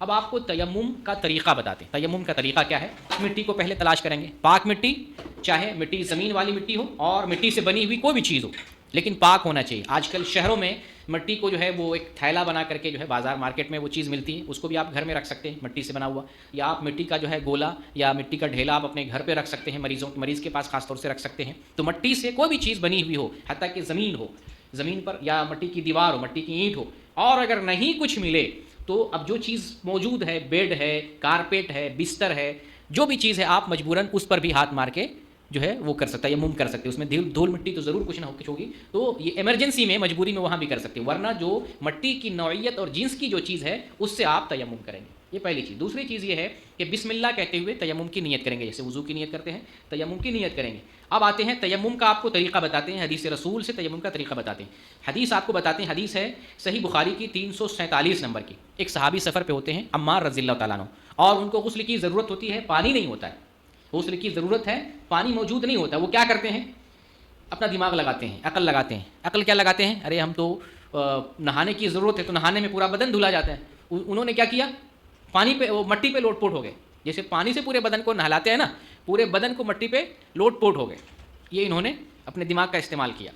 اب آپ کو تیمم کا طریقہ بتاتے ہیں. تیمم کا طریقہ کیا ہے؟ مٹی کو پہلے تلاش کریں گے، پاک مٹی، چاہے مٹی زمین والی مٹی ہو اور مٹی سے بنی ہوئی کوئی بھی چیز ہو لیکن پاک ہونا چاہیے. آج کل شہروں میں مٹی کو جو ہے وہ ایک تھیلا بنا کر کے جو ہے بازار مارکیٹ میں وہ چیز ملتی ہے، اس کو بھی آپ گھر میں رکھ سکتے ہیں مٹی سے بنا ہوا، یا آپ مٹی کا جو ہے گولا یا مٹی کا ڈھیلا آپ اپنے گھر پہ رکھ سکتے ہیں، مریض کے پاس خاص طور سے رکھ سکتے ہیں. تو مٹی سے کوئی بھی چیز بنی ہوئی ہو، حتیٰ کہ زمین ہو، زمین پر یا مٹی کی دیوار ہو، مٹی کی اینٹ ہو، اور اگر نہیں کچھ ملے تو اب جو چیز موجود ہے، بیڈ ہے، کارپیٹ ہے، بستر ہے، جو بھی چیز ہے آپ مجبوراً اس پر بھی ہاتھ مار کے جو ہے وہ کر سکتا ہے، یمم کر سکتے ہیں. اس میں دھول مٹی تو ضرور کچھ نہ کچھ ہوگی، تو یہ ایمرجنسی میں مجبوری میں وہاں بھی کر سکتے ہیں، ورنہ جو مٹی کی نوعیت اور جنس کی جو چیز ہے اس سے آپ تیمم کریں گے. یہ پہلی چیز. دوسری چیز یہ ہے کہ بسم اللہ کہتے ہوئے تیمم کی نیت کریں گے، جیسے وضو کی نیت کرتے ہیں تیمم کی نیت کریں گے. اب آتے ہیں تیمم کا آپ کو طریقہ بتاتے ہیں، حدیث رسول سے تیمم کا طریقہ بتاتے ہیں. حدیث آپ کو بتاتے ہیں، حدیث ہے صحیح بخاری کی 347 نمبر کی. ایک صحابی سفر پہ ہوتے ہیں عمار رضی اللہ تعالیٰ عنہ، اور ان کو غسل کی ضرورت ہوتی ہے، پانی نہیں ہوتا ہے، غسل کی ضرورت ہے، پانی موجود نہیں ہوتا. وہ کیا کرتے ہیں؟ اپنا دماغ لگاتے ہیں، عقل لگاتے ہیں. عقل کیا لگاتے ہیں؟ ارے ہم تو نہانے کی ضرورت ہے تو نہانے میں پورا بدن دھلا جاتا ہے. انہوں نے کیا کیا؟ پانی پہ، مٹی پہ لوٹ پوٹ ہو گئے. جیسے پانی سے پورے بدن کو نہلاتے ہیں نا، پورے بدن کو مٹی پہ لوٹ پوٹ ہو گئے. یہ انہوں نے اپنے دماغ کا استعمال کیا.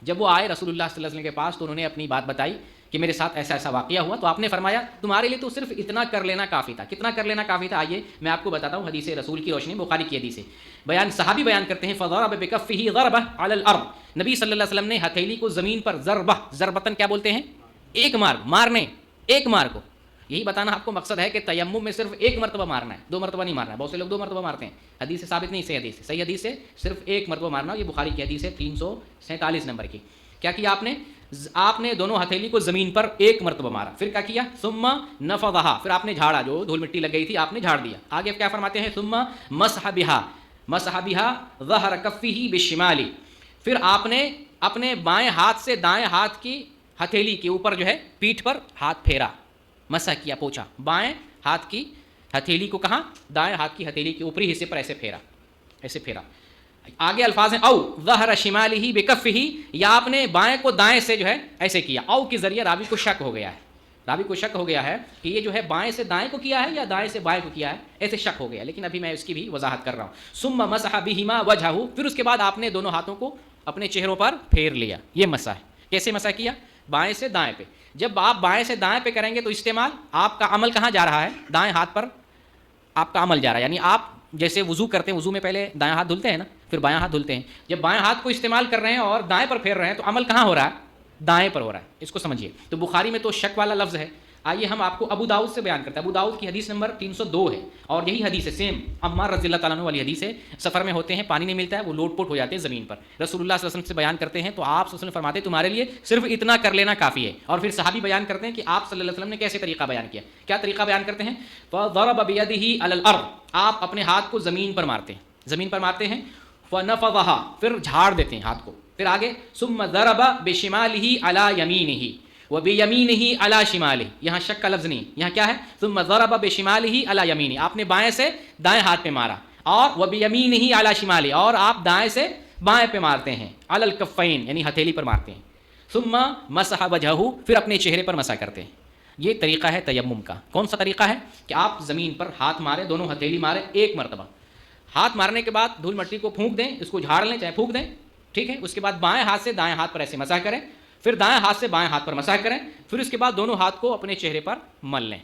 جب وہ آئے رسول اللہ صلی اللہ علیہ وسلم کے پاس تو انہوں نے اپنی بات بتائی کہ میرے ساتھ ایسا ایسا واقعہ ہوا. تو آپ نے فرمایا تمہارے لیے تو صرف اتنا کر لینا کافی تھا. کتنا کر لینا کافی تھا؟ آئیے میں آپ کو بتاتا ہوں حدیث رسول کی روشنی، بخاری کی حدیث ہے. صحابی بیان کرتے ہیں فضرب بکفہ ضربہ علی الارض، نبی صلی اللہ علیہ وسلم نے ہتھیلی کو زمین پر ضربتن کیا بولتے ہیں؟ ایک مارنے، ایک مار کو. یہی بتانا آپ کو مقصد ہے کہ تیمم میں صرف ایک مرتبہ مارنا ہے، دو مرتبہ نہیں مارنا ہے. بہت سے لوگ دو مرتبہ مارتے ہیں، حدیث سے ثابت نہیں. صحیح حدیث ہے صرف ایک مرتبہ مارنا. یہ بخاری کی حدیث ہے 347 نمبر کی. کیا کیا آپ نے دونوں ہتھیلی کو زمین پر ایک مرتبہ مارا. پھر کیا کیا؟ ثم نفضھا، پھر آپ نے جھاڑا، جو دھول مٹی لگ گئی تھی آپ نے جھاڑ دیا. آگے کیا فرماتے ہیں؟ ثم مسح بها ظہر کفہ بالشمال، پھر آپ نے اپنے بائیں ہاتھ سے دائیں ہاتھ کی ہتھیلی کے اوپر جو ہے پیٹھ پر ہاتھ پھیرا، مسح کیا، پوچھا. بائیں ہاتھ کی ہتھیلی کو کہاں؟ دائیں ہاتھ کی ہتھیلی کے اوپری حصے پر ایسے پھیرا، ایسے پھیرا. آگے الفاظ ہیں او ظہر شمالہ بکفہ، یا آپ نے بائیں کو دائیں سے جو ہے ایسے کیا. او کے ذریعے راوی کو شک ہو گیا ہے، راوی کو شک ہو گیا ہے کہ یہ جو ہے بائیں سے دائیں کو کیا ہے یا دائیں سے بائیں کو کیا ہے، ایسے شک ہو گیا. لیکن ابھی میں اس کی بھی وضاحت کر رہا ہوں. ثم مسح بہما وجہہ، پھر اس کے بعد آپ نے دونوں ہاتھوں کو اپنے چہروں پر پھیر لیا. یہ مسح ہے. کیسے مسح کیا؟ بائیں سے دائیں پہ. جب آپ بائیں سے دائیں پہ کریں گے تو استعمال آپ کا عمل کہاں جا رہا ہے؟ دائیں ہاتھ پر آپ کا عمل جا رہا ہے. یعنی آپ جیسے وضو کرتے ہیں، وضو میں پہلے دائیں ہاتھ دھلتے ہیں نا، پھر بایاں ہاتھ دھلتے ہیں. جب بائیں ہاتھ کو استعمال کر رہے ہیں اور دائیں پر پھیر رہے ہیں تو عمل کہاں ہو رہا ہے؟ دائیں پر ہو رہا ہے. اس کو سمجھیے. تو بخاری میں تو شک والا لفظ ہے. آئیے ہم آپ کو ابو داؤد سے بیان کرتے ہیں. ابو داؤد کی حدیث نمبر 302 ہے، اور یہی حدیث ہے سیم عمار رضی اللہ تعالیٰ عنہ والی حدیث ہے. سفر میں ہوتے ہیں، پانی نہیں ملتا ہے، وہ لوٹ پوٹ ہو جاتے ہیں زمین پر. رسول اللہ صلی اللہ علیہ وسلم سے بیان کرتے ہیں تو آپ صلی اللہ علیہ وسلم فرماتے ہیں تمہارے لیے صرف اتنا کر لینا کافی ہے. اور پھر صحابی بیان کرتے ہیں کہ آپ صلی اللہ علیہ وسلم نے کیسے طریقہ بیان کیا. کیا طریقہ بیان کرتے ہیں؟ فضرب بیدہ علی الارض، آپ اپنے ہاتھ کو زمین پر مارتے ہیں، زمین پر مارتے ہیں. فنفضھا، پھر جھاڑ دیتے ہیں ہاتھ کو. پھر آگے ثم ضرب بشمالہ علی یمینہ وبیمینہ علی شمالہ، یہاں شک کا لفظ نہیں، یہاں کیا ہے؟ ثم ضرب بشمالہ علی یمینہ، آپ نے بائیں سے دائیں ہاتھ پہ مارا. اور وبیمینہ علی شمالہ، اور آپ دائیں سے بائیں پہ مارتے ہیں. علی الکفین، یعنی ہتھیلی پر مارتے ہیں. ثم مسح وجہہ، پھر اپنے چہرے پر مسح کرتے ہیں. یہ طریقہ ہے تیمم کا. کون سا طریقہ ہے؟ کہ آپ زمین پر ہاتھ مارے، دونوں ہتھیلی مارے ایک مرتبہ. ہاتھ مارنے کے بعد دھول مٹی کو پھونک دیں، اس کو جھاڑ لیں چاہے پھونک دیں، ٹھیک ہے. اس کے بعد بائیں ہاتھ سے دائیں ہاتھ پر ایسے مسح کریں، پھر دائیں ہاتھ سے بائیں ہاتھ پر مسح کریں، پھر اس کے بعد دونوں ہاتھ کو اپنے چہرے پر مل لیں.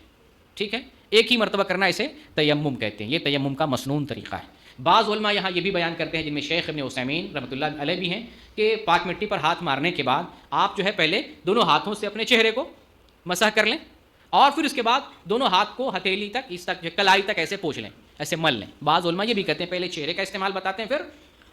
ٹھیک ہے. ایک ہی مرتبہ کرنا، اسے تیمم کہتے ہیں. یہ تیمم کا مسنون طریقہ ہے. بعض علماء یہاں یہ بھی بیان کرتے ہیں، جن میں شیخ ابن عثیمین رحمۃ اللہ علیہ بھی ہیں، کہ پاک مٹی پر ہاتھ مارنے کے بعد آپ جو ہے پہلے دونوں ہاتھوں سے اپنے چہرے کو مسح کر لیں، اور پھر اس کے بعد دونوں ہاتھ کو ہتھیلی تک، اس تک کلائی تک ایسے پوچھ لیں، ایسے مل لیں. بعض علماء یہ بھی کہتے ہیں پہلے چہرے کا استعمال بتاتے ہیں پھر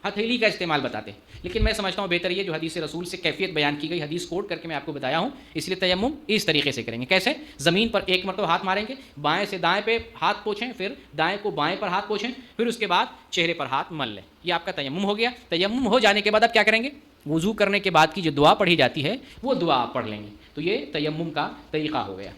ہتھیلی کا استعمال بتاتے ہیں. لیکن میں سمجھتا ہوں بہتر یہ جو حدیث رسول سے کیفیت بیان کی گئی، حدیث کوٹ کر کے میں آپ کو بتایا ہوں، اس لیے تیمم اس طریقے سے کریں گے. کیسے؟ زمین پر ایک مرتبہ ہاتھ ماریں گے، بائیں سے دائیں پہ ہاتھ پوچھیں، پھر دائیں کو بائیں پر ہاتھ پوچھیں، پھر اس کے بعد چہرے پر ہاتھ مل لیں. یہ آپ کا تیمم ہو گیا. تیمم ہو جانے کے بعد اب کیا کریں گے؟ وضو کرنے کے بعد کی جو دعا پڑھی جاتی ہے وہ دعا آپ پڑھ لیں گے. تو یہ تیمم کا طریقہ ہو گیا.